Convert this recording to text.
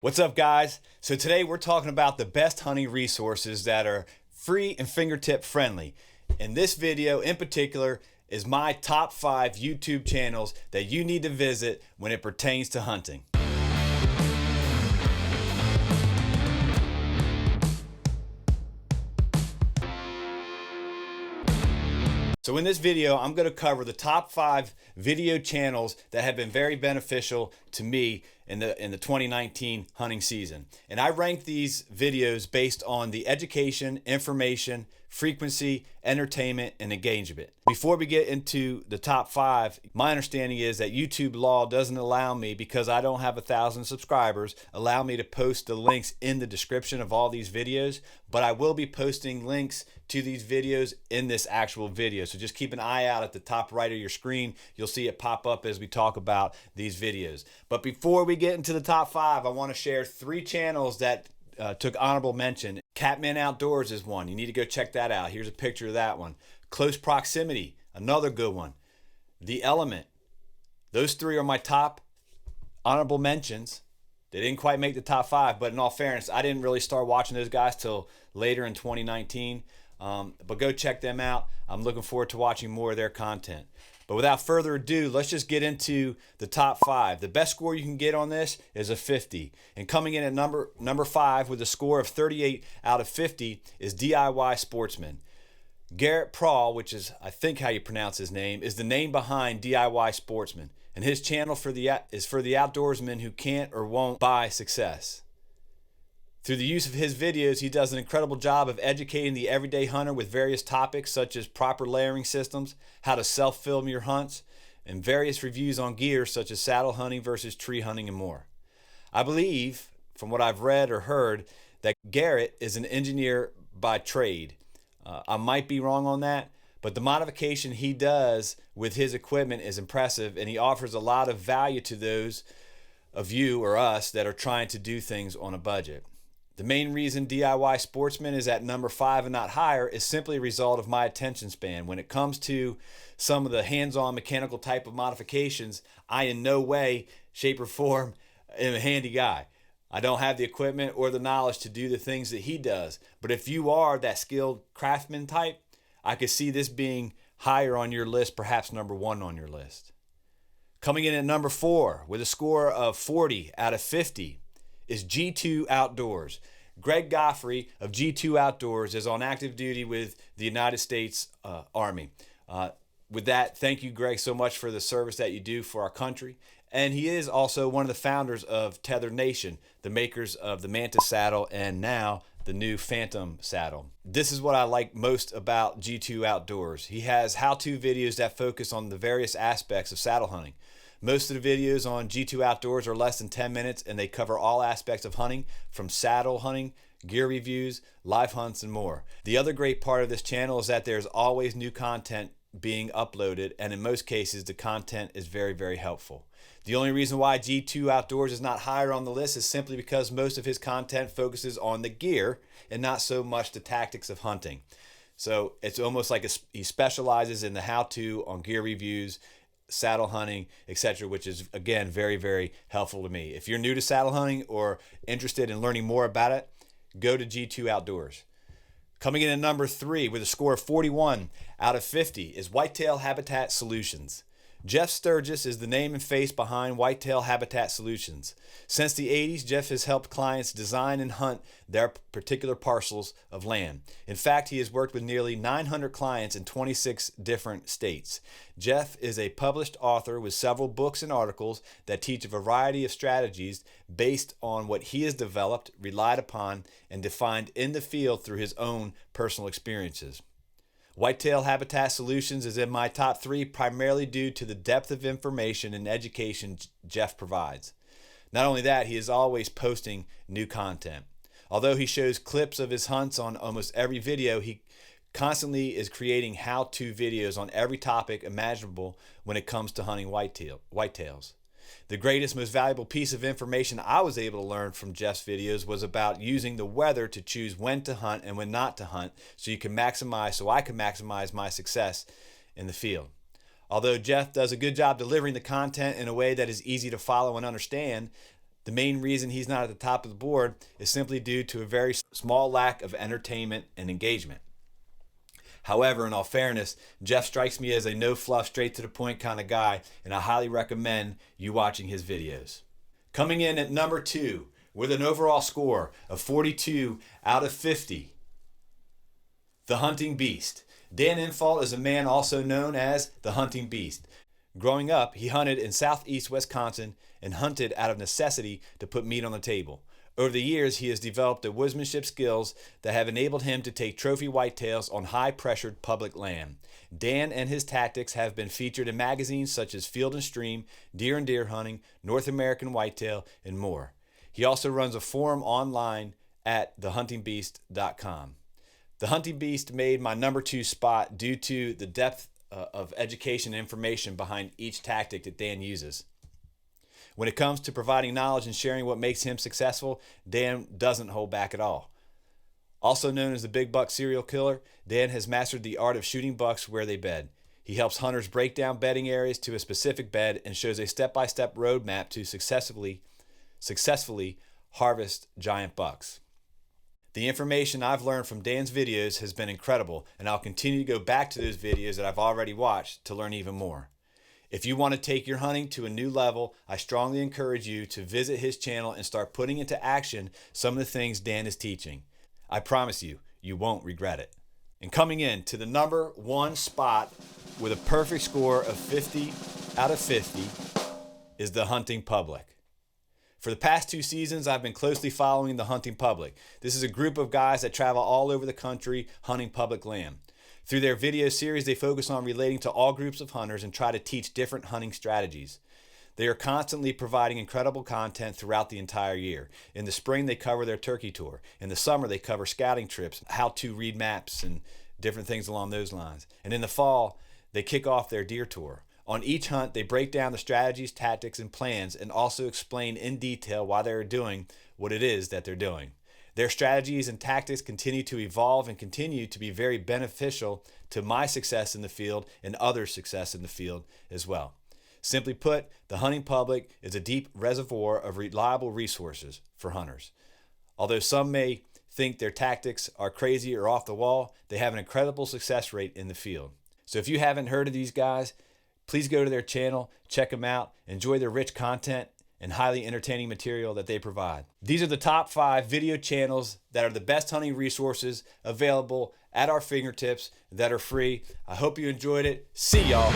What's up, guys? So today we're talking about the best hunting resources that are free and fingertip friendly. And this video in particular is my top 5 YouTube channels that you need to visit when it pertains to hunting. So in this video, I'm going to cover the top 5 video channels that have been very beneficial to me in the 2019 hunting season. And I rank these videos based on the education, information, frequency, entertainment, and engagement. Before we get into the top 5, my understanding is that YouTube law doesn't allow me, because I don't have 1,000 subscribers, allow me to post the links in the description of all these videos, but I will be posting links to these videos in this actual video. So just keep an eye out at the top right of your screen. You'll see it pop up as we talk about these videos. But before we get into the top 5, I want to share 3 channels that took honorable mention. Catman Outdoors is one. You need to go check that out. Here's a picture of that one. Close Proximity, another good one. The Element. Those 3 are my top honorable mentions. They didn't quite make the top 5, but in all fairness, I didn't really start watching those guys till later in 2019. But go check them out. I'm looking forward to watching more of their content. But without further ado, let's just get into the top 5. The best score you can get on this is a 50. And coming in at number 5 with a score of 38 out of 50 is DIY Sportsman. Garrett Prawl, which is I think how you pronounce his name, is the name behind DIY Sportsman. And his channel is for the outdoorsmen who can't or won't buy success. Through the use of his videos, he does an incredible job of educating the everyday hunter with various topics such as proper layering systems, how to self-film your hunts, and various reviews on gear such as saddle hunting versus tree hunting and more. I believe, from what I've read or heard, that Garrett is an engineer by trade. I might be wrong on that, but the modification he does with his equipment is impressive, and he offers a lot of value to those of you or us that are trying to do things on a budget. The main reason DIY Sportsman is at number 5 and not higher is simply a result of my attention span. When it comes to some of the hands-on mechanical type of modifications, I in no way, shape, or form am a handy guy. I don't have the equipment or the knowledge to do the things that he does. But if you are that skilled craftsman type, I could see this being higher on your list, perhaps number 1 on your list. Coming in at number 4 with a score of 40 out of 50 is G2 Outdoors. Greg Goffrey of G2 Outdoors is on active duty with the United States Army. With that, thank you, Greg, so much for the service that you do for our country. And he is also one of the founders of Tether Nation, the makers of the Mantis saddle and now the new Phantom saddle. This is what I like most about G2 Outdoors. He has how-to videos that focus on the various aspects of saddle hunting. Most of the videos on G2 Outdoors are less than 10 minutes, and they cover all aspects of hunting, from saddle hunting, gear reviews, live hunts, and more. The other great part of this channel is that there's always new content being uploaded, and in most cases the content is very, very helpful. The only reason why G2 Outdoors is not higher on the list is simply because most of his content focuses on the gear and not so much the tactics of hunting. So it's almost like he specializes in the how-to on gear reviews, saddle hunting, etc., which is again very, very helpful to me. If you're new to saddle hunting or interested in learning more about it, go to G2 Outdoors. Coming in at number 3 with a score of 41 out of 50 is Whitetail Habitat Solutions. Jeff Sturgis is the name and face behind Whitetail Habitat Solutions. Since the 80s, Jeff has helped clients design and hunt their particular parcels of land. In fact, he has worked with nearly 900 clients in 26 different states. Jeff is a published author with several books and articles that teach a variety of strategies based on what he has developed, relied upon, and defined in the field through his own personal experiences. Whitetail Habitat Solutions is in my top 3 primarily due to the depth of information and education Jeff provides. Not only that, he is always posting new content. Although he shows clips of his hunts on almost every video, he constantly is creating how-to videos on every topic imaginable when it comes to hunting whitetails. The greatest, most valuable piece of information I was able to learn from Jeff's videos was about using the weather to choose when to hunt and when not to hunt so I can maximize my success in the field. Although Jeff does a good job delivering the content in a way that is easy to follow and understand, The main reason he's not at the top of the board is simply due to a very small lack of entertainment and engagement. However, in all fairness, Jeff strikes me as a no fluff, straight to the point kind of guy, and I highly recommend you watching his videos. Coming in at number 2 with an overall score of 42 out of 50, the Hunting Beast. Dan Infalt is a man also known as the Hunting Beast. Growing up, he hunted in southeast Wisconsin and hunted out of necessity to put meat on the table. Over the years, he has developed the woodsmanship skills that have enabled him to take trophy whitetails on high-pressured public land. Dan and his tactics have been featured in magazines such as Field and Stream, Deer and Deer Hunting, North American Whitetail, and more. He also runs a forum online at thehuntingbeast.com. The Hunting Beast made my number 2 spot due to the depth of education and information behind each tactic that Dan uses. When it comes to providing knowledge and sharing what makes him successful, Dan doesn't hold back at all. Also known as the Big Buck Serial Killer, Dan has mastered the art of shooting bucks where they bed. He helps hunters break down bedding areas to a specific bed and shows a step-by-step roadmap to successfully harvest giant bucks. The information I've learned from Dan's videos has been incredible, and I'll continue to go back to those videos that I've already watched to learn even more. If you want to take your hunting to a new level, I strongly encourage you to visit his channel and start putting into action some of the things Dan is teaching. I promise you, you won't regret it. And coming in to the number 1 spot with a perfect score of 50 out of 50 is the Hunting Public. For the past 2 seasons, I've been closely following the Hunting Public. This is a group of guys that travel all over the country hunting public land. Through their video series, they focus on relating to all groups of hunters and try to teach different hunting strategies. They are constantly providing incredible content throughout the entire year. In the spring, they cover their turkey tour. In the summer, they cover scouting trips, how to read maps, and different things along those lines. And in the fall, they kick off their deer tour. On each hunt, they break down the strategies, tactics, and plans, and also explain in detail why they are doing what it is that they're doing. Their strategies and tactics continue to evolve and continue to be very beneficial to my success in the field and others' success in the field as well. Simply put, the Hunting Public is a deep reservoir of reliable resources for hunters. Although some may think their tactics are crazy or off the wall, they have an incredible success rate in the field. So if you haven't heard of these guys, please go to their channel, check them out, enjoy their rich content and highly entertaining material that they provide. These are the top 5 video channels that are the best hunting resources available at our fingertips that are free. I hope you enjoyed it. See y'all.